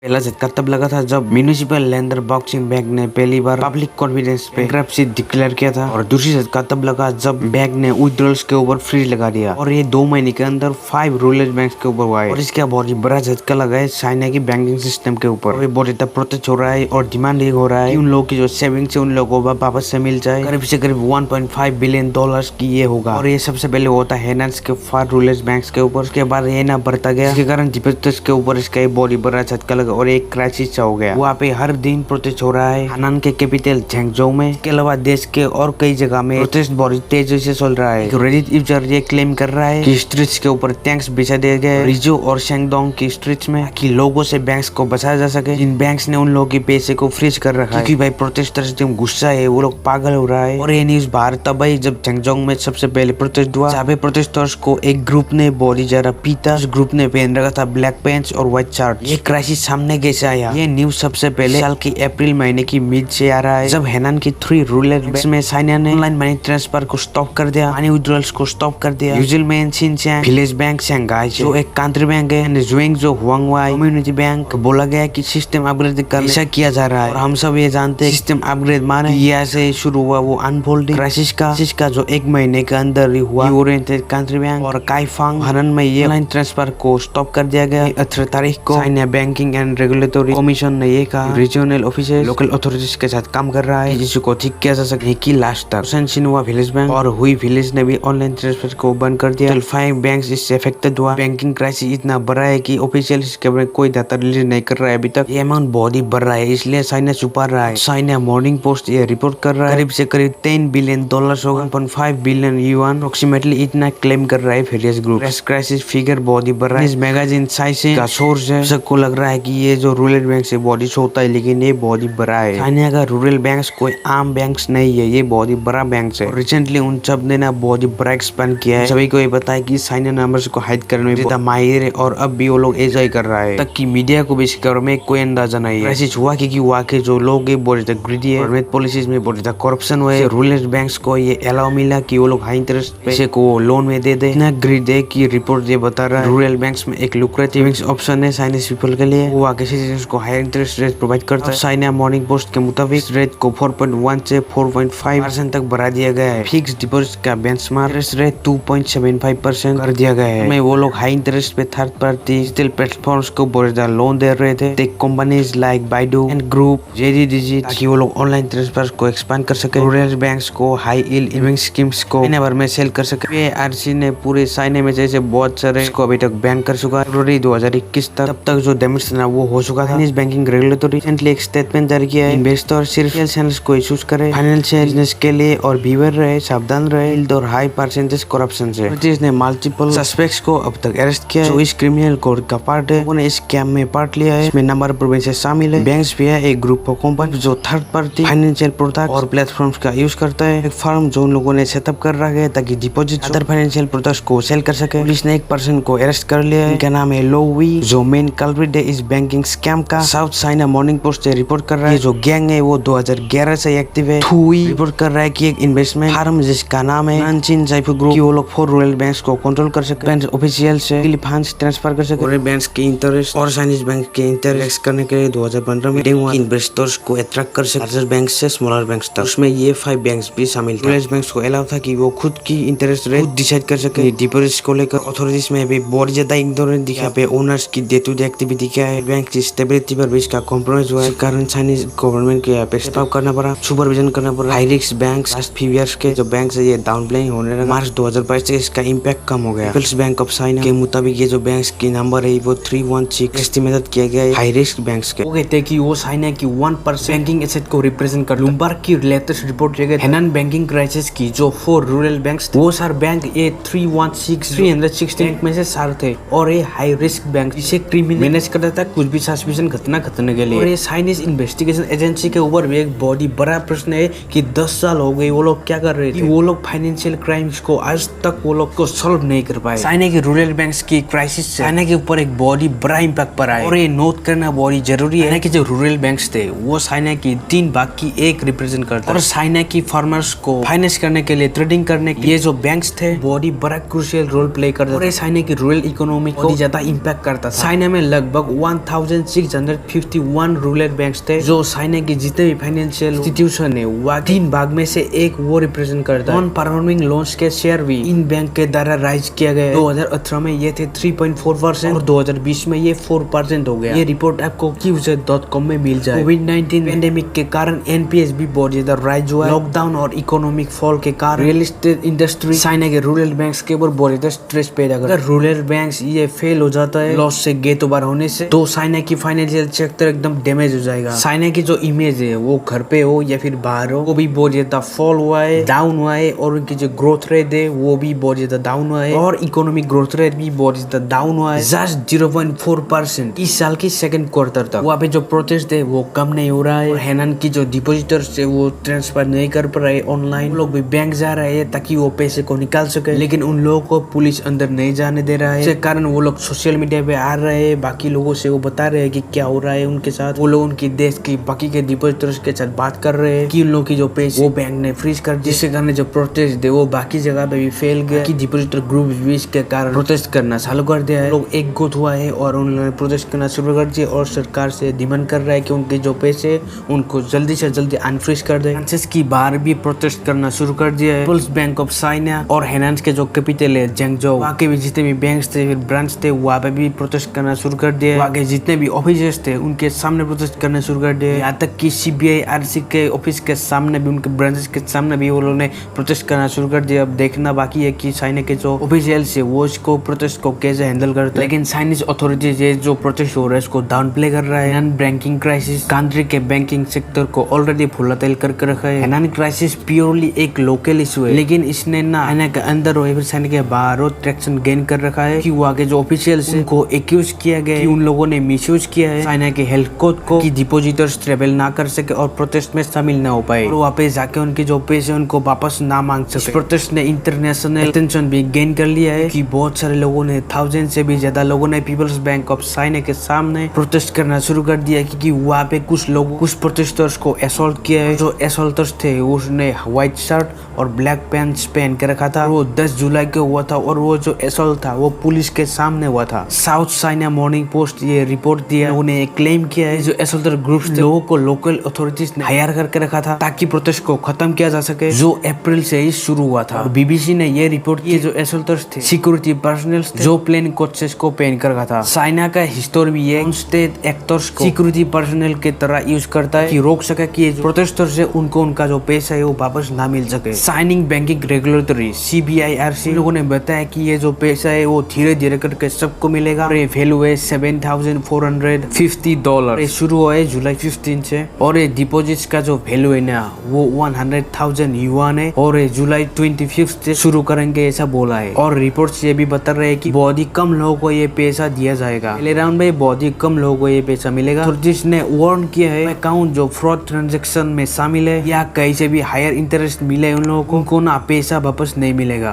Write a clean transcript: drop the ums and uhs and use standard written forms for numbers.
पहला झटका तब लगा था जब म्यूनिसिपल लैंडर बॉक्सिंग बैंक ने पहली बार पब्लिक कॉन्फिडेंस पे बैंक्रप्सी डिक्लेयर किया था, और दूसरी झटका तब लगा जब बैंक ने विड्रॉल्स के ऊपर फ्रीज लगा दिया, और ये 2 महीने के अंदर 5 रूरल बैंक के ऊपर हुआ है। और इसका बहुत ही बड़ा झटका लगा है चाइना की बैंकिंग सिस्टम के ऊपर। और ये बहुत ज्यादा प्रोटेस्ट हो रहा है और डिमांड हो रहा है कि उन लोगों की जो सेविंग्स है उन लोगों को वापस से मिल जाए। करीब से करीब 1.5 बिलियन डॉलर्स की ये होगा, और ये सबसे पहले होता है हेनान के 5 रूरल बैंक के ऊपर। उसके बाद ये ना बढ़ता गया, इसके कारण डिपॉजिटर्स के ऊपर इसका बहुत ही बड़ा झटका लगा और एक क्राइसिस हो गया। वहाँ पे हर दिन प्रोटेस्ट हो रहा है हेनान के कैपिटल झेंगजोउ में। इसके अलावा देश के और कई जगह में प्रोटेस्ट बहुत तेजी से चल रहा है। रेडिट यूजर ये क्लेम कर रहा है कि स्ट्रीट्स के ऊपर टैंक्स बिछा दिए गए रिजो और शेंगडोंग की स्ट्रीट्स में, कि लोगों से बैंक्स को बचाया जा सके। इन बैंक्स ने उन लोगों के पैसे को फ्रीज कर रखा है, क्योंकि भाई प्रोटेस्टर्स एकदम गुस्सा है, वो लोग पागल हो रहा है। और ये न्यूज बाहर तब आई जब झेंगजोंग में सबसे पहले प्रोटेस्ट हुआ, जहाँ पे प्रोटेस्टर्स को एक ग्रुप ने बहुत ही ज्यादा पीटा। उस ग्रुप ने पहन रखा था ब्लैक पैंट्स और व्हाइट शर्ट। ये क्राइसिस सामने कैसे आया? ये न्यूज सबसे पहले साल की अप्रैल महीने की मिड से आ रहा है, जब हेनान की 3 रूरल बैंक्स में चाइना ने ऑनलाइन मनी ट्रांसफर को स्टॉप कर दिया, मनी विड्रॉल्स को स्टॉप कर दिया। यूजुअल शिनचैंग विलेज बैंक शंघाई जो एक कंट्री बैंक है, जुएंग जो हुआंगवाई कम्युनिटी बैंक, बोला गया कि सिस्टम अपग्रेड कर ऐसा किया जा रहा है। और हम सब ये जानते हैं सिस्टम अपग्रेड माने ये से शुरू हुआ वो अनफोल्डिंग क्राइसिस का जो 1 महीने के अंदर ही हुआ। ओरिएंटेड कंट्री बैंक और काइफांग हेनान में ये ऑनलाइन ट्रांसफर को स्टॉप कर दिया गया। 18 तारीख को China banking and regulatory commission ने ये कहा रीजनल ऑफिसर्स लोकल अथॉरिटीज के साथ काम कर रहा है जिसको ठीक किया जा सके कि लास्ट तक। शिनहुआ विलेज बैंक और हुई विलेज ने भी ऑनलाइन ट्रांसफर को बंद कर दिया। 5 बैंक इससे अफेक्टेड हुआ। बैंकिंग क्राइसिस इतना बड़ा है कि ऑफिशियल इसके बारे में कोई डाटा रिलीज नहीं कर रहा है अभी तक। ये अमाउंट बहुत ही बढ़ रहा है, इसलिए चाइना छुपा रहा है। चाइना मॉर्निंग पोस्ट ये रिपोर्ट कर रहा है करीब से करीब 10 बिलियन डॉलर होगा, 1.5 बिलियन युआन अप्रोक्सीमेटली इतना क्लेम कर रहा है वेरियस ग्रुप। क्राइसिस फिगर बहुत ही बढ़ रहा है। इस मैगजीन साइंस का सोर्स है, सबको लग रहा है कि ये जो रूरल बैंक से बहुत ही छोटा है, लेकिन ये बहुत ही बड़ा है। चाइना का रूरल बैंक्स कोई आम बैंक्स नहीं है, ये बहुत ही बड़ा बैंक है। रिसेंटली उन सब ने ना बहुत ही बड़ा एक्सपेंड किया है। सभी को ये पता है कि चाइना नंबर्स को हाइड करने में ज्यादा माहिर है, और अब भी वो लोग ऐसा ही कर रहा है, तक कि मीडिया को भी इसके बारे में कोई अंदाजा नहीं है। क्राइसिस हुआ क्योंकि वहाँ के जो लोग है बहुत ज्यादा ग्रीडी है, गवर्नमेंट पॉलिसीज में बहुत ज्यादा करप्शन हुआ है। रूरल बैंक्स को ये अलाउ मिला कि वो लोग हाई इंटरेस्ट पैसे को लोन में दे दे। इतना ग्रीड है कि रिपोर्ट ये बता रहा है रूरल बैंक्स में एक लुक्रेटिव ऑप्शन है चाइनीज पीपल के लिए। वहाँ के सिटीजन को हाई इंटरेस्ट रेट प्रोवाइड करता है। चाइना मॉर्निंग पोस्ट के मुताबिक रेट को 4.1 से 4.5% तक बढ़ा दिया गया है। फिक्स डिपॉजिट का बेंचमार्क इंटरेस्ट रेट 2.75% कर दिया गया है। में वो लोग हाई इंटरेस्ट पे थर्ड पार्टी डिजिटल प्लेटफॉर्म्स को बहुत ज्यादा लोन दे रहे थे। Tech companies like Baidu and group JD ताकि वो लोग ऑनलाइन ट्रांसफर को एक्सपांड कर सके, रूरल बैंक्स को हाई यील्ड इन्वेस्टमेंट स्कीम्स को महीने भर में सेल कर सके। ARC ने पूरे चाइना में जैसे बहुत सारे को अभी तक बैन कर चुका है। फरवरी 2021 तक तब तक जो डैमेज था वो हो चुका था। चाइनीज बैंकिंग रेगुलेटरी रिसेंटली एक स्टेटमेंट जारी किया है, इन्वेस्टर सिर्फ चैनल्स को यूज करे फाइनेंशियल बिजनेस के लिए और बीवर रहे, सावधान रहे और हाई परसेंटेज करप्शन से। ब्रिटिश ने मल्टीपल सस्पेक्ट्स को अब तक अरेस्ट किया है जो इस क्रिमिनल कोड का पार्ट है। उन्होंने इस स्कैम में पार्ट लिया है। इसमें नंबर प्रोविंसेस शामिल है। बैंक्स भी है एक ग्रुप ऑफ कंपनी जो थर्ड पार्टी फाइनेंशियल प्रोडक्ट और प्लेटफॉर्म्स का यूज करता है। एक फर्म जो उन लोगों ने सेटअप कर रखा है ताकि डिपॉजिट अदर फाइनेंशियल प्रोडक्ट्स को सेल कर सके। पुलिस ने एक पर्सन को अरेस्ट कर लिया है, इनका नाम है लो वी, जो मेन कल्प्रिट है इस बैंकिंग स्कैम का। साउथ चाइना मॉर्निंग पोस्ट से रिपोर्ट कर रहा है जो गैंग है वो 2011 से एक्टिव है। हुई रिपोर्ट कर रहा है कि एक इन्वेस्टमेंट फर्म जिसका नाम है नानचिन जाइफू ग्रुप, वो लोग 4 रूरल बैंक्स को कंट्रोल कर सके, बैंक ऑफिशियल से फंड्स ट्रांसफर कर सके। रूरल बैंक्स के इंटरेस्ट और चाइनीज बैंक के इंटरेस्ट करने के लिए 2015 में इन्वेस्टर्स को अट्रैक्ट कर सके, लार्जर बैंक से स्मॉलर बैंक तक। उसमें ये 5 बैंक्स भी शामिल थे। रूरल बैंक्स को अलाउ था कि वो खुद की इंटरेस्ट रेट डिसाइड कर सके। डिपॉजिट को लेकर अथॉरिटीज में भी बहुत ज्यादा इग्नोरेंट दिखा पे ओनर्स की डे टू डे एक्टिविटी क्या है, बैंक की स्टेबिलिटी पर भी इसका कॉम्प्रोमाइज हुआ है। कारण चाइनीज गवर्नमेंट के यहाँ पे स्टॉप करना पड़ा, सुपरविजन करना पड़ा। High risk bank last few years के जो बैंक है ये डाउन प्लेइंग होने लगा। मार्च 2022 से इसका इम्पैक्ट कम हो गया। पीपल्स बैंक ऑफ चाइना के मुताबिक ये जो बैंक की नंबर है वो 316 एस्टिमेटेड किया गया है हाई रिस्क बैंक के। वो कहते हैं कि वो चाइना की 1% बैंकिंग एसेट को रिप्रेजेंट कर। ब्लूमबर्ग की latest report Henan banking crisis की जो 4 रूरल बैंक्स वो सारे बैंक ये 316 में से सारे थे, और ये हाई रिस्क बैंक जिसे क्रिमिनल मैनेज करता था कुछ भी सस्पिशन घटना घटने के लिए। और ये चाइनीज इन्वेस्टिगेशन एजेंसी के ऊपर भी एक बहुत ही बड़ा प्रश्न है कि 10 साल हो गए वो लोग क्या कर रहे थे। वो लोग फाइनेंशियल क्राइम्स को आज तक वो लोग को सॉल्व नहीं कर पाए। चाइना के रूरल बैंक्स की क्राइसिस से चाइना के ऊपर एक बहुत ही बड़ा इम्पैक्ट पड़ा है, और ये नोट करना बहुत ही जरूरी है कि जो रूरल बैंक्स थे वो चाइना की 3 भाग की एक रिप्रेजेंट करता है। और चाइना की फार्मर्स को फाइनेंस करने के लिए, ट्रेडिंग करने के लिए जो बैंक्स थे बहुत ही बड़ा क्रूशियल रोल प्ले करता था, और चाइना की रूरल इकोनॉमी को ज्यादा इम्पैक्ट करता था। चाइना में लगभग 1651 रूरल बैंक्स थे जो चाइना के जितने भी फाइनेंशियल इंस्टीट्यूशन है वह 3 भाग में से एक वो रिप्रेजेंट करता है। नॉन परफॉर्मिंग लोन्स के शेयर भी इन बैंक के द्वारा राइज किया गया। 2018 में ये थे 3.4% और 2020 में ये 4% हो गया। ये रिपोर्ट आपको qz.com में मिल जाए। कोविड-19 पेंडेमिक के कारण एनपीएस भी बहुत ज्यादा राइज हुआ है। लॉकडाउन और इकोनॉमिक फॉल के कारण रियल एस्टेट इंडस्ट्री चाइना के रूरल बैंक्स के ऊपर बहुत ज्यादा स्ट्रेस पैदा करता है। अगर रूरल बैंक्स ये फेल हो जाता है लॉस से गेट ओवर होने से तो चाइना की फाइनेंशियल सेक्टर एकदम डैमेज हो जाएगा। चाइना की जो इमेज है वो घर पे हो या फिर बाहर हो वो भी बहुत ज्यादा फॉल हुआ है, डाउन हुआ है और उनकी जो ग्रोथ रेट है वो भी बहुत ज्यादा डाउन हुआ है और इकोनॉमिक ग्रोथ रेट भी बहुत ज्यादा डाउन हुआ है। जस्ट 0.4% इस साल की सेकंड क्वार्टर तक। वहाँ पे जो प्रोटेस्ट है वो कम नहीं हो रहा है। हैनान की जो डिपोजिटर्स है वो ट्रांसफर नहीं कर पा रहे ऑनलाइन। लोग भी बैंक जा रहे हैं ताकि वो पैसे को निकाल सके, लेकिन उन लोगों को पुलिस अंदर नहीं जाने दे रहा है। इसके कारण वो लोग सोशल मीडिया पे आ रहे हैं, बाकी लोगों से वो बता रहे हैं कि क्या हो रहा है उनके साथ। वो लोग उनकी देश की बाकी के डिपोजिटर्स के साथ बात कर रहे हैं कि उन लोगों की जो पैसे वो बैंक ने फ्रीज कर दिए, जिसके कारण जो प्रोटेस्ट है वो बाकी जगह पे भी फैल गया कि डिपोजिटर ग्रुप भी इसके कारण प्रोटेस्ट करना चालू कर दिया है। लोग एक गुट हुआ है और उन्होंने प्रोटेस्ट करना शुरू कर दिया और सरकार से डिमांड कर रहा है कि उनके जो पैसे उनको जल्दी से जल्दी अनफ्रीज कर दे। फ्रांसिस की बाहर भी प्रोटेस्ट करना शुरू कर दिया है। पीपल्स बैंक ऑफ चाइना और हैनान के जो कैपिटल है जेंगजो, वहाँ के भी जितने भी बैंक थे फिर ब्रांच थे वहाँ पे भी प्रोटेस्ट करना शुरू कर दिया। वहाँ के जितने भी ऑफिसर्स थे उनके सामने प्रोटेस्ट करना शुरू कर दिया। यहाँ तक कि सीबीआई आरसी के ऑफिस के सामने भी, उनके ब्रांचेस के सामने भी वो लोगों ने प्रोटेस्ट करना शुरू कर दिया। अब देखना बाकी है कि चाइना के जो ऑफिशियल्स है वो इसको प्रोटेस्ट को कैसे हैंडल करते हैं। लेकिन चाइनीज अथॉरिटीज ये जो प्रोटेस्ट हो रहा है इसको डाउन प्ले कर रहा है। बैंकिंग क्राइसिस कंट्री के बैंकिंग सेक्टर को ऑलरेडी फुलातेल करके रखा है। हैनान क्राइसिस प्योरली एक लोकल इशू है, लेकिन इसने ना चाइना के अंदर हो या फिर चाइना के बाहर ट्रैक्शन गेन कर रखा है कि वहाँ के जो ऑफिशियल्स उनको एक्यूज किया गया कि उन लोगों ने मिसयूज किया है चाइना के हेल्थ कोड को कि डिपोजिटर्स ट्रेवल ना कर सके और प्रोटेस्ट में शामिल ना हो पाए और वहाँ पे जाके उनके जो पैसे उनको वापस ना मांग सके। प्रोटेस्ट ने इंटरनेशनल अटेंशन भी गेन कर लिया है कि बहुत सारे लोगों ने, 1000 से भी ज्यादा लोगों ने पीपल्स बैंक ऑफ चाइना के सामने प्रोटेस्ट करना शुरू कर दिया क्योंकि वहाँ पे कुछ प्रोटेस्टर्स को असॉल्ट किया है। जो असॉल्टर्स थे उसने व्हाइट शर्ट और ब्लैक पैंट्स पहन के रखा था। वो 10 जुलाई को हुआ था और वो जो असॉल्ट था वो पुलिस के सामने हुआ था। साउथ चाइना मॉर्निंग पोस्ट ये रिपोर्ट दिया, उन्होंने क्लेम किया है जो असॉल्टर ग्रुप्स थे लोगों को लोकल अथॉरिटीज ने हायर करके रखा था ताकि प्रोटेस्ट को खत्म किया जा सके, जो अप्रैल से ही शुरू हुआ था। और बीबीसी ने ये रिपोर्ट की जो असॉल्टर्स थे सिक्योरिटी पर्सनल जो प्लेन कोचेस को पहन कर रखा था। चाइना का हिस्टोरी भी ये स्टेट एक्टर्स को सिक्योरिटी पर्सनल के तरह यूज करता है कि रोक सके कि जो प्रोटेस्टर्स है उनको उनका जो पैसा है वो वापस ना मिल सके। साइनिंग बैंकिंग रेगुलेटरी CBIRC लोगों ने बताया कि ये जो पैसा है वो धीरे धीरे करके सबको मिलेगा और ये वैल्यू है $7,450। ये शुरू हुआ है जुलाई 15 से और ये डिपॉजिट्स का जो वैल्यू है ना वो 100,000 युआन है और ये जुलाई 25 से शुरू करेंगे ऐसा बोला है। और रिपोर्ट्स ये भी बता रहे हैं कि बहुत ही कम लोगों को ये पैसा दिया जाएगा। पहले राउंड में बहुत ही कम लोगों को ये पैसा मिलेगा। अथॉरिटीज ने वार्न किया है अकाउंट जो फ्रॉड ट्रांजैक्शन में शामिल है या कहीं से भी हायर इंटरेस्ट मिले उन लोगों को ना पैसा वापस नहीं मिलेगा।